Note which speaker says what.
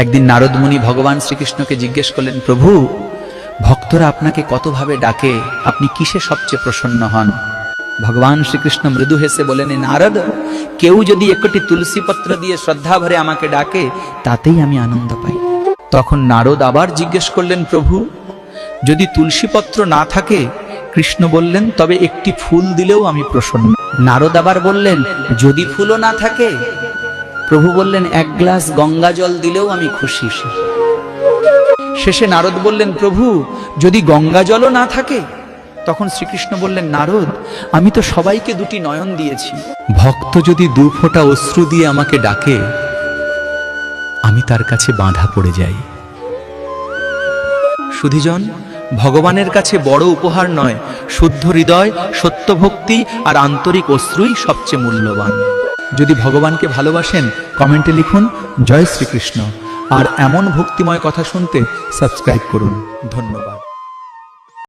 Speaker 1: একদিন নারদ মুনি ভগবান শ্রীকৃষ্ণকে জিজ্ঞেস করলেন, প্রভু, ভক্তরা আপনাকে কতভাবে ডাকে, আপনি কিসে সবচেয়ে প্রসন্ন হন? ভগবান শ্রীকৃষ্ণ মৃদু হেসে বলেন, নারদ, কেউ যদি একটি তুলসী পত্র দিয়ে শ্রদ্ধা ভরে আমাকে ডাকে, তাতেই আমি আনন্দ পাই। তখন নারদ আবার জিজ্ঞেস করলেন, প্রভু, যদি তুলসী পত্র না থাকে? কৃষ্ণ বললেন, তবে একটি ফুল দিলেও আমি প্রসন্ন। নারদ আবার বললেন, যদি ফুলও না থাকে? প্রভু বললেন, এক গ্লাস গঙ্গা জল দিলেও আমি খুশি। শেষে নারদ বললেন, প্রভু, যদি গঙ্গা জলও না থাকে? তখন শ্রীকৃষ্ণ বললেন, নারদ, আমি তো সবাইকে দুটি নয়ন দিয়েছি। ভক্ত যদি দু ফোঁটা অশ্রু দিয়ে আমাকে ডাকে, আমি তার কাছে বাঁধা পড়ে যাই। সুধীজন, ভগবানের কাছে বড় উপহার নয়, শুদ্ধ হৃদয়, সত্য ভক্তি আর আন্তরিক অশ্রুই সবচেয়ে মূল্যবান। যদি ভগবানকে ভালোবাসেন, কমেন্টে লিখুন জয় শ্রীকৃষ্ণ। আর এমন ভক্তিময় কথা শুনতে সাবস্ক্রাইব করুন। ধন্যবাদ।